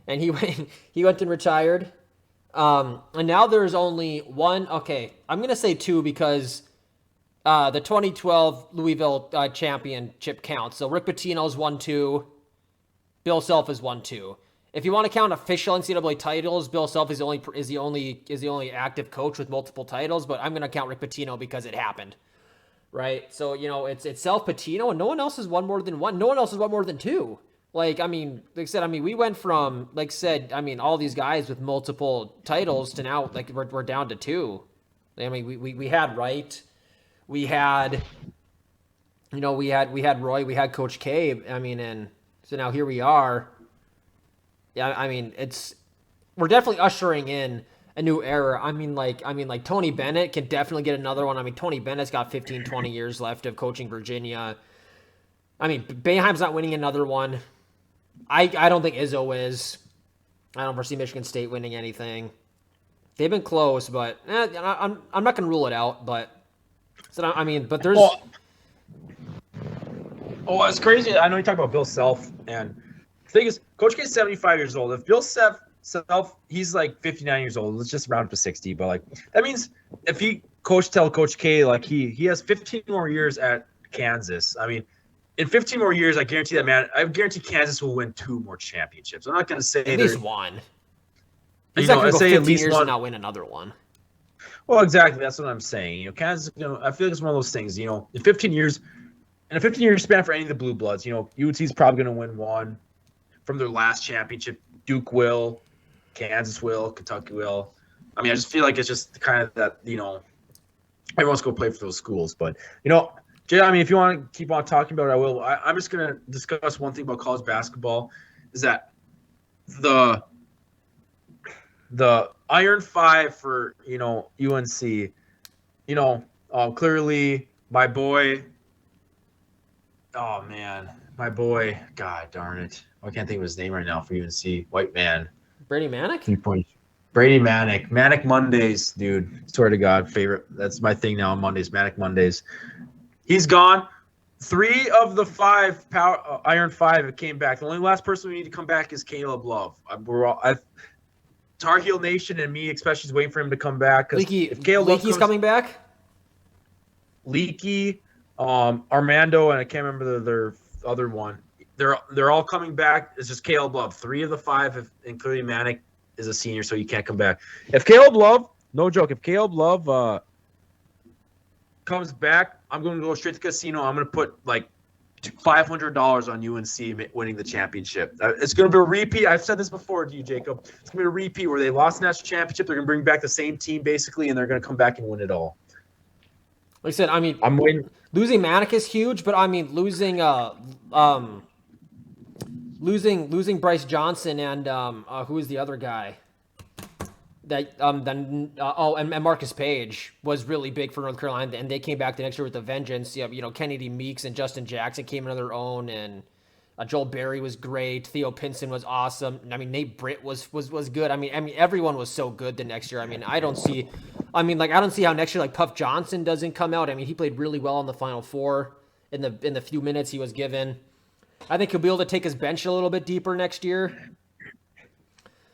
and he went and retired. And now there's only one. Okay, I'm gonna say two because the 2012 Louisville championship counts. So Rick Pitino's 1-2. Bill Self is 1-2. If you want to count official NCAA titles, Bill Self is the only active coach with multiple titles. But I'm going to count Rick Pitino because it happened, right? So it's Self, Pitino, and no one else has won more than one. No one else has won more than two. Like I said, we went from all these guys with multiple titles to now we're down to two. I mean we had Wright, we had Roy, we had Coach K. I mean, and so now here we are. Yeah, I mean, we're definitely ushering in a new era. I mean, Tony Bennett can definitely get another one. I mean, Tony Bennett's got 15, 20 years left of coaching Virginia. I mean, Boeheim's not winning another one. I don't think Izzo is. I don't foresee Michigan State winning anything. They've been close, but I'm not going to rule it out. But but there's. Oh, it's crazy. I know you talk about Bill Self, and the thing is, Coach K is 75 years old. If Bill Self, he's like 59 years old. Let's just round up to 60. But that means if Coach K, he has 15 more years at Kansas. I mean, in 15 more years, I guarantee Kansas will win 2 more championships. I'm not going to say at least one. He's not going to say at least years one. And not win another one. Well, exactly. That's what I'm saying. Kansas. I feel like it's one of those things. In 15 years. In a 15-year span for any of the Blue Bloods, UNC's probably going to win one from their last championship. Duke will, Kansas will, Kentucky will. I mean, I just feel like it's just kind of that, everyone's going to play for those schools. But, Jay, I mean, if you want to keep on talking about it, I will. I'm just going to discuss one thing about college basketball is that the Iron Five for, UNC, clearly my boy – oh, man. My boy. God darn it. I can't think of his name right now for UNC. White man. Brady Manick? 3 points. Brady Manick. Manick Mondays, dude. Swear to God. Favorite. That's my thing now on Mondays. Manick Mondays. He's gone. 3 of the 5 Iron 5 came back. The only last person we need to come back is Caleb Love. Tar Heel Nation and me especially is waiting for him to come back. Leaky's coming back? Leaky. Armando, and I can't remember their other one. They're all coming back. It's just Caleb Love. 3 of the 5, including Manick, is a senior, so he can't come back. If Caleb Love, no joke, if Caleb Love comes back, I'm going to go straight to casino. I'm going to put $500 on UNC winning the championship. It's going to be a repeat. I've said this before to you, Jacob. It's going to be a repeat where they lost the national championship. They're going to bring back the same team basically, and they're going to come back and win it all. Like I said, I mean, I'm waiting. Losing Manick is huge, but I mean, losing Bryce Johnson and who is the other guy? And Marcus Page was really big for North Carolina, and they came back the next year with a vengeance. Kennedy Meeks and Justin Jackson came into their own, and Joel Berry was great. Theo Pinson was awesome. I mean, Nate Britt was good. I mean, everyone was so good the next year. I mean, I don't see how next year Puff Johnson doesn't come out. I mean, he played really well in the Final Four in the few minutes he was given. I think he'll be able to take his bench a little bit deeper next year.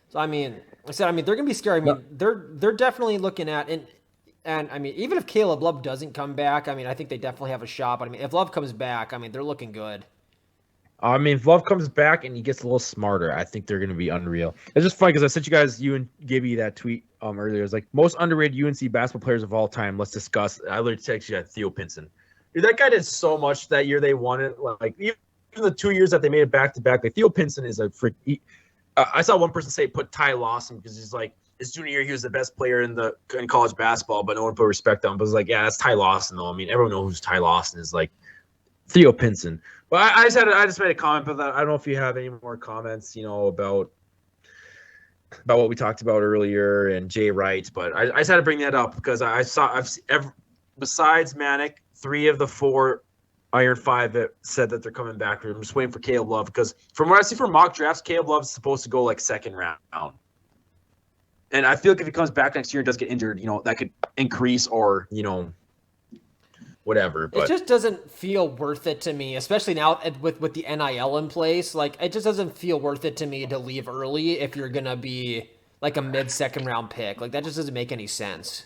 So I mean, they're gonna be scary. I mean, they're definitely looking at and I mean, even if Caleb Love doesn't come back, I mean, I think they definitely have a shot. But I mean, if Love comes back, I mean, they're looking good. I mean, if Love comes back and he gets a little smarter, I think they're going to be unreal. It's just funny because I sent you and Gibby that tweet earlier. It's most underrated UNC basketball players of all time. Let's discuss. I literally texted you Theo Pinson. Dude, that guy did so much that year they won it. Even the 2 years that they made it back-to-back, Theo Pinson is a freak. I saw one person say put Ty Lawson because he's his junior year he was the best player in college basketball, but no one put respect on him. But it's yeah, that's Ty Lawson though. I mean, everyone knows who's Ty Lawson is. Theo Pinson. But I just made a comment, but I don't know if you have any more comments, about what we talked about earlier and Jay Wright. But I just had to bring that up because besides Manick, 3 of the 4 Iron 5 that said that they're coming back. I'm just waiting for Caleb Love because from what I see from mock drafts, Caleb Love is supposed to go second round. And I feel like if he comes back next year and does get injured, that could increase or, whatever. It But just doesn't feel worth it to me, especially now with the NIL in place. Like, it just doesn't feel worth it to me to leave early if you're gonna be like a mid-second round pick. Like, that just doesn't make any sense.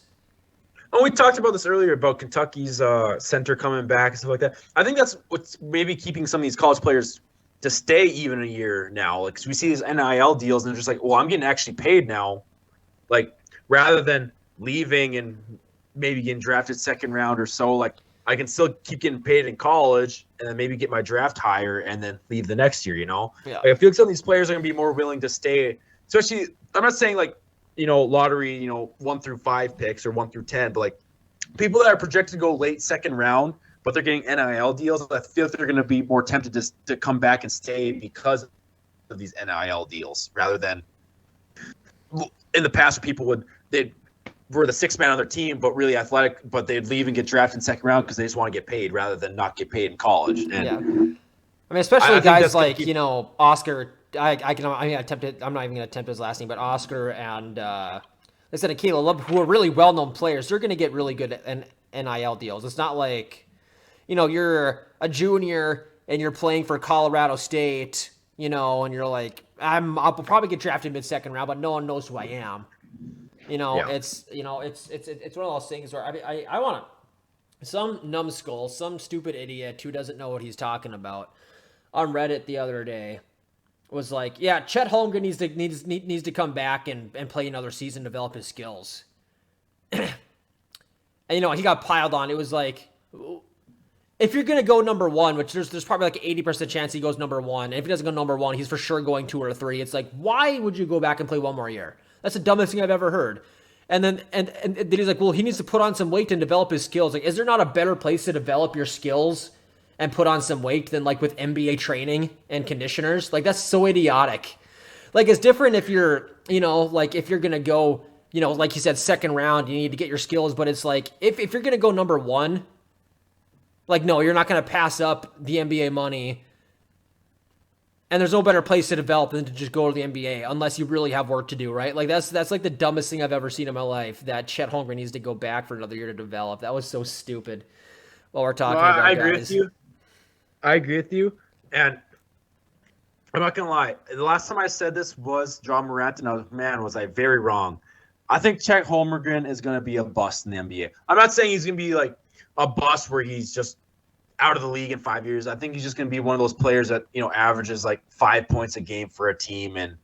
we talked about this earlier about Kentucky's center coming back and stuff like that. I think that's what's maybe keeping some of these college players to stay even a year now. Like, 'cause we see these NIL deals and they're just like, well, I'm getting actually paid now. Like, rather than leaving and maybe getting drafted second round or so, like, I can still keep getting paid in college and then maybe get my draft higher and then leave the next year, Yeah. Like, I feel like some of these players are going to be more willing to stay, especially, I'm not saying like, lottery, 1 through 5 picks or 1 through 10, but like people that are projected to go late second round, but they're getting NIL deals, I feel like they're going to be more tempted to come back and stay because of these NIL deals rather than in the past people they were the sixth man on their team, but really athletic, but they'd leave and get drafted in second round because they just want to get paid rather than not get paid in college. And yeah. I mean, especially I think guys that's like, keep... Oscar. I'm not even going to attempt his last name, but Oscar and they said Caleb, who are really well-known players, they're going to get really good NIL deals. It's not like, you're a junior and you're playing for Colorado State, and you're like, I'll probably get drafted mid-second round, but no one knows who I am. It's one of those things where I want some numbskull, some stupid idiot who doesn't know what he's talking about on Reddit the other day was like, yeah, Chet Holmgren needs to come back and play another season, develop his skills. And he got piled on. It was like, if you're gonna go number one, which there's probably like 80% chance he goes number one, and if he doesn't go number one, he's for sure going 2 or 3. It's like, why would you go back and play one more year? That's the dumbest thing I've ever heard. And then he's like, well, he needs to put on some weight and develop his skills. Like, is there not a better place to develop your skills and put on some weight than like with NBA training and conditioners? Like, that's so idiotic. Like, it's different if you're, like if you're going to go, like you said, second round, you need to get your skills. But it's like, if you're going to go number one, like, no, you're not going to pass up the NBA money. And there's no better place to develop than to just go to the NBA unless you really have work to do, right? Like, that's like the dumbest thing I've ever seen in my life, that Chet Holmgren needs to go back for another year to develop. That was so stupid. While we're talking about I agree guys. with you. I agree with you. And I'm not going to lie. The last time I said this was John Morant, and was I very wrong. I think Chet Holmgren is going to be a bust in the NBA. I'm not saying he's going to be like a bust where he's just out of the league in 5 years. I think he's just going to be one of those players that, averages like 5 points a game for a team. And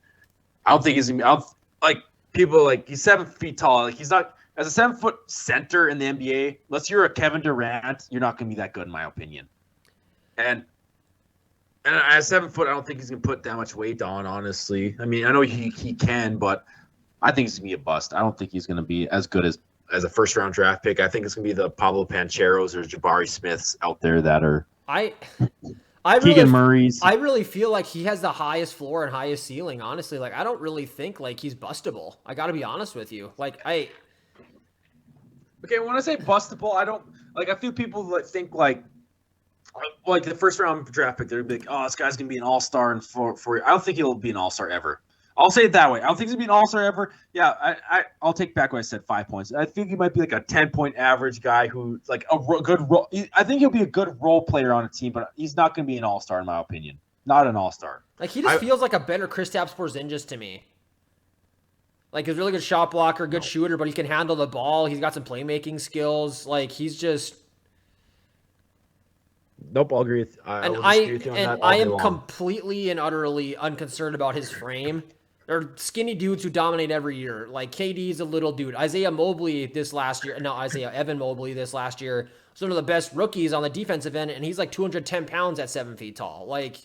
I don't think he's going to be like people like he's 7 feet tall. Like, he's not as a 7-foot center in the NBA, unless you're a Kevin Durant, you're not going to be that good in my opinion. And at 7 foot, I don't think he's going to put that much weight on, honestly. I mean, I know he can, but I think he's going to be a bust. I don't think he's going to be as good as a first-round draft pick. I think it's going to be the Pablo Pancheros or Jabari Smiths out there that are Keegan Murray's. I really feel like he has the highest floor and highest ceiling, honestly. Like, I don't really think, like, he's bustable. I got to be honest with you. Okay, when I say bustable, I don't – like, I feel people that think, like the first-round draft pick, they're like, oh, this guy's going to be an all-star in 4 years. I don't think he'll be an all-star ever. I'll say it that way. I don't think he's going to be an all-star ever. Yeah, I'll take back what I said, 5 points. I think he might be like a 10-point average guy who, like, a good role. I think he'll be a good role player on a team, but he's not going to be an all-star in my opinion. Not an all-star. Like, he just feels like a better Kristaps Porzingis to me. Like, he's a really good shot blocker, good shooter, but he can handle the ball. He's got some playmaking skills. Like, he's just... Nope, I'll agree with you. I am completely and utterly unconcerned about his frame. They're skinny dudes who dominate every year. Like, KD's a little dude. Evan Mobley this last year was one of the best rookies on the defensive end, and he's like 210 pounds at 7 feet tall. Like,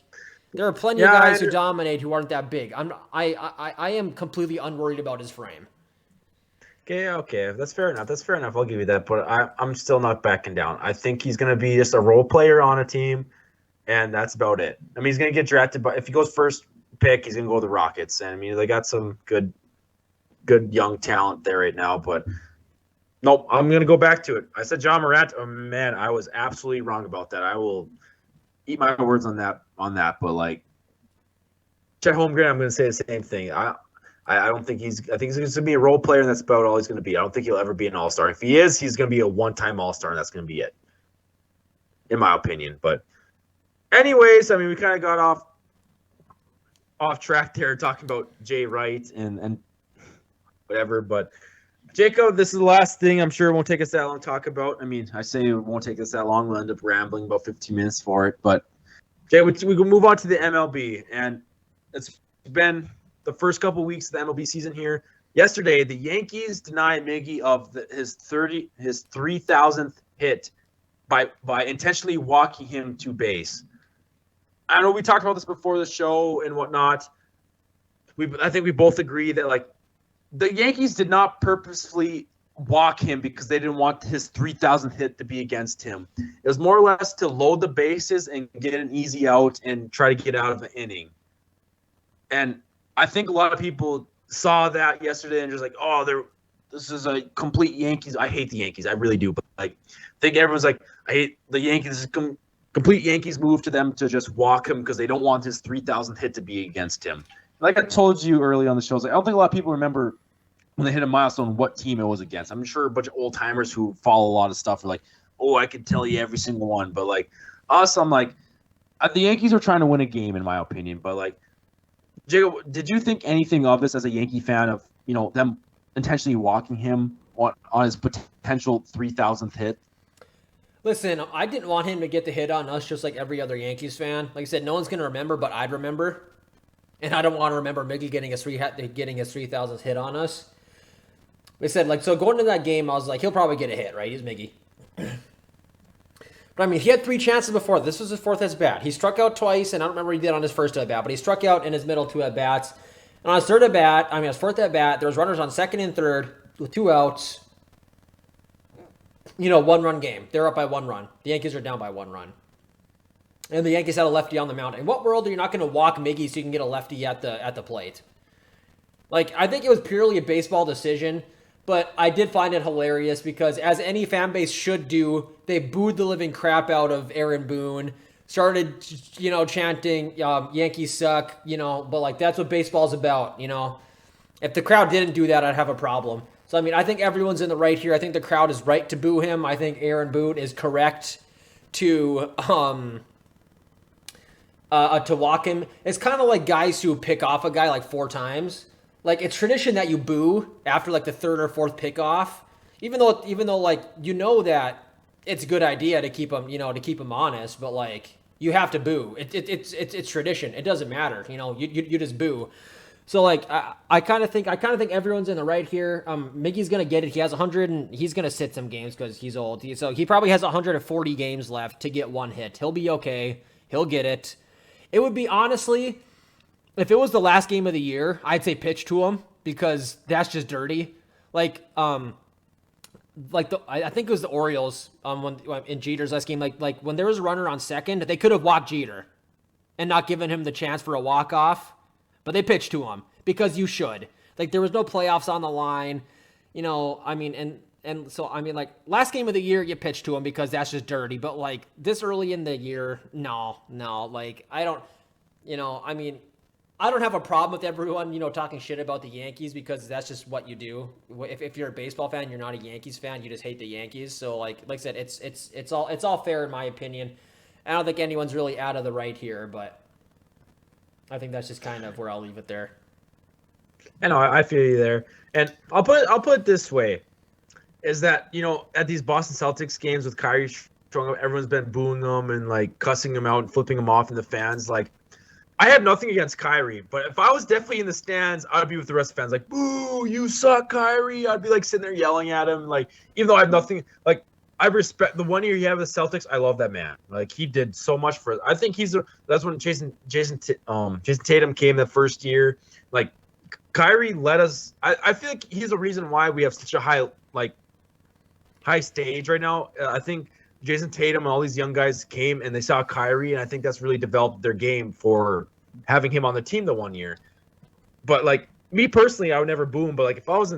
there are plenty of guys who dominate who aren't that big. I am completely unworried about his frame. Okay, that's fair enough. I'll give you that, but I'm still not backing down. I think he's going to be just a role player on a team, and that's about it. I mean, he's going to get drafted, but if he goes first pick, he's going to go to the Rockets. And I mean, they got some good young talent there right now, but nope, I'm going to go back to it. I said John Morant. Oh, man, I was absolutely wrong about that. I will eat my words on that, but like Chet Holmgren, I'm going to say the same thing. I don't think I think he's going to be a role player, and that's about all he's going to be. I don't think he'll ever be an all-star. If he is, he's going to be a one-time all-star, and that's going to be it. in my opinion. But anyways, I mean, we kind of got off track there talking about Jay Wright and whatever. But Jacob, this is the last thing. I'm sure it won't take us that long to talk about. I mean, I say it won't take us that long. We'll end up rambling about 15 minutes for it. But Jay, we can move on to the MLB, and it's been the first couple of weeks of the MLB season here. Yesterday, the Yankees denied Miggy of his 3,000th hit by intentionally walking him to base. I know we talked about this before the show and whatnot. I think we both agree that like the Yankees did not purposefully walk him because they didn't want his 3,000th hit to be against him. It was more or less to load the bases and get an easy out and try to get out of the inning. And I think a lot of people saw that yesterday and just like, oh, this is a complete Yankees. I hate the Yankees. I really do. But like, I think everyone's like, I hate the Yankees. This is complete Yankees move to them to just walk him because they don't want his 3,000th hit to be against him. Like I told you early on the show, I don't think a lot of people remember when they hit a milestone what team it was against. I'm sure a bunch of old timers who follow a lot of stuff are like, oh, I can tell you every single one. But like us, I'm like, the Yankees are trying to win a game in my opinion. But like, Jacob, did you think anything of this as a Yankee fan of them intentionally walking him on his potential 3,000th hit? Listen, I didn't want him to get the hit on us just like every other Yankees fan. Like I said, no one's going to remember, but I'd remember. And I don't want to remember Miggy getting his 3,000th hit on us. They said, like, so going into that game, I was like, he'll probably get a hit, right? He's Miggy. But, I mean, he had 3 chances before. This was his 4th at-bat. He struck out twice, and I don't remember what he did on his first at-bat, but he struck out in his middle 2 at-bats. And on his 4th at-bat, there was runners on 2nd and 3rd with 2 outs. 1-run game. They're up by 1 run. The Yankees are down by 1 run. And the Yankees had a lefty on the mound. In what world are you not going to walk Miggy so you can get a lefty at the plate? Like, I think it was purely a baseball decision. But I did find it hilarious because, as any fan base should do, they booed the living crap out of Aaron Boone, started, chanting, Yankees suck, but, like, that's what baseball's about, If the crowd didn't do that, I'd have a problem. So, I mean, I think everyone's in the right here. I think the crowd is right to boo him. I think Aaron Boone is correct to walk him. It's kind of like guys who pick off a guy, like, 4 times. Like, it's tradition that you boo after, like, the 3rd or 4th pickoff, even though like, that it's a good idea to keep him, honest, but, like, you have to boo. It's tradition. It doesn't matter, you just boo. So, like, I kind of think everyone's in the right here. Miggy's gonna get it. He has 100, and he's gonna sit some games because he's old. So he probably has 140 games left to get 1 hit. He'll be okay. He'll get it. It would be, honestly, if it was the last game of the year, I'd say pitch to him because that's just dirty. Like, I think it was the Orioles when in Jeter's last game. Like when there was a runner on second, they could have walked Jeter and not given him the chance for a walk-off, but they pitched to him because you should. Like, there was no playoffs on the line, I mean, and so, I mean, like, last game of the year, you pitch to him because that's just dirty. But, like, this early in the year, no. Like, I don't, I mean, I don't have a problem with everyone, talking shit about the Yankees because that's just what you do. If you're a baseball fan, you're not a Yankees fan. You just hate the Yankees. So, like I said, it's all fair in my opinion. I don't think anyone's really out of the right here, but I think that's just kind of where I'll leave it there. I know, I feel you there, and I'll put it this way: is that at these Boston Celtics games with Kyrie showing up, everyone's been booing him and like cussing him out and flipping him off, and the fans like. I have nothing against Kyrie, but if I was definitely in the stands, I'd be with the rest of the fans like, boo, you suck, Kyrie. I'd be like sitting there yelling at him. Like, even though I have nothing, like, I respect the 1 year he had with the Celtics. I love that man. Like, he did so much for it. I think that's when Jason Tatum came the first year. Like, Kyrie let us, I feel like he's the reason why we have such a high stage right now. I think Jason Tatum and all these young guys came and they saw Kyrie, and I think that's really developed their game for having him on the team the 1 year. But like me personally, I would never boo him. But like if I was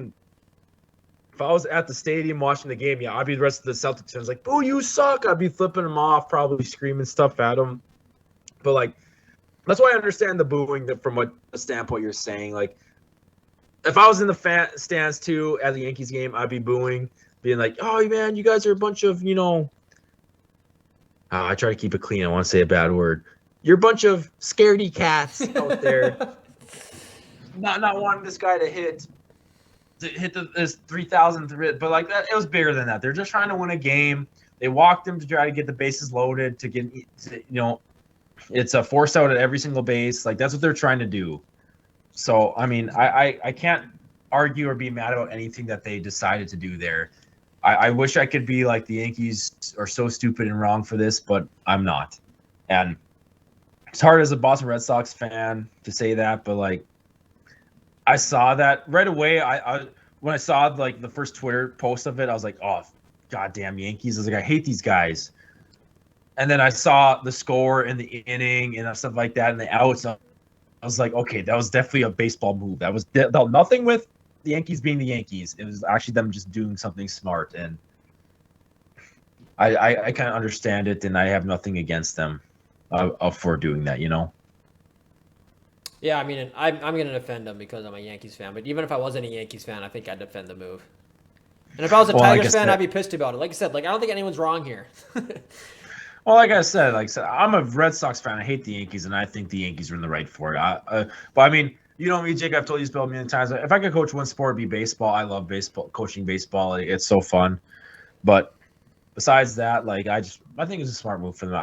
at the stadium watching the game, yeah, I'd be the rest of the Celtics fans like, boo, you suck. I'd be flipping him off, probably screaming stuff at him. But like that's why I understand the booing from what the standpoint you're saying. Like if I was in the stands too at the Yankees game, I'd be booing, being like, oh man, you guys are a bunch of I try to keep it clean. I want to say a bad word. You're a bunch of scaredy cats out there, not wanting this guy to hit this 3,000th, but like that, it was bigger than that. They're just trying to win a game. They walked him to try to get the bases loaded to get, it's a force out at every single base. Like that's what they're trying to do. So I mean, I can't argue or be mad about anything that they decided to do there. I wish I could be like the Yankees are so stupid and wrong for this, but I'm not. And it's hard as a Boston Red Sox fan to say that, but like I saw that right away. I when I saw like the first Twitter post of it, I was like, oh, goddamn Yankees. I was like, I hate these guys. And then I saw the score in the inning and stuff like that and the outs. I was like, okay, that was definitely a baseball move. That was nothing with the Yankees being the Yankees. It was actually them just doing something smart. And I kind of understand it, and I have nothing against them for doing that, Yeah, I mean, I'm going to defend them because I'm a Yankees fan. But even if I wasn't a Yankees fan, I think I'd defend the move. And if I was a Tigers fan, I'd be pissed about it. Like I said, I don't think anyone's wrong here. Well, like I said, I'm a Red Sox fan. I hate the Yankees, and I think the Yankees are in the right for it. But I mean, you know me, Jake. I've told you this a million times. If I could coach one sport, it'd be baseball. I love baseball, coaching baseball. It's so fun. But besides that, I think it's a smart move for them.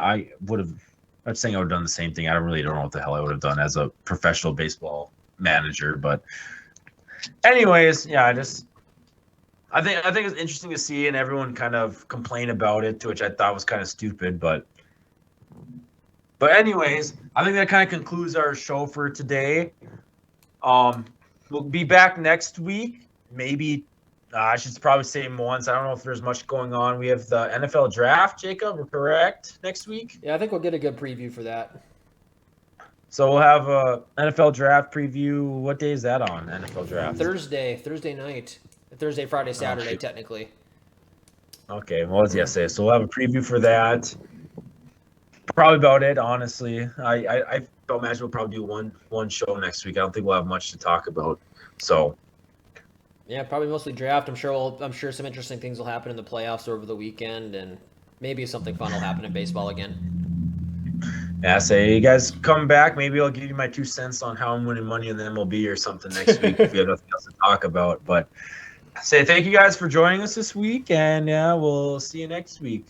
I'm saying I would have done the same thing. I don't know what the hell I would have done as a professional baseball manager. But anyways, yeah, I think it's interesting to see, and everyone kind of complain about it, which I thought was kind of stupid. But anyways, I think that kind of concludes our show for today. We'll be back next week. Maybe I should probably say once. I don't know if there's much going on. We have the NFL draft, Jacob. We're correct next week. Yeah, I think we'll get a good preview for that. So we'll have a NFL draft preview. What day is that on? NFL draft Thursday night. Thursday, Friday, Saturday, technically. Okay, well, it's yesterday, so we'll have a preview for that. Probably about it, honestly. I imagine we'll probably do one show next week. I don't think we'll have much to talk about. So, yeah, probably mostly draft. I'm sure some interesting things will happen in the playoffs over the weekend, and maybe something fun will happen in baseball again. Yeah, say you guys come back. Maybe I'll give you my 2 cents on how I'm winning money in the MLB or something next week if you have nothing else to talk about. But say thank you guys for joining us this week, and yeah, we'll see you next week.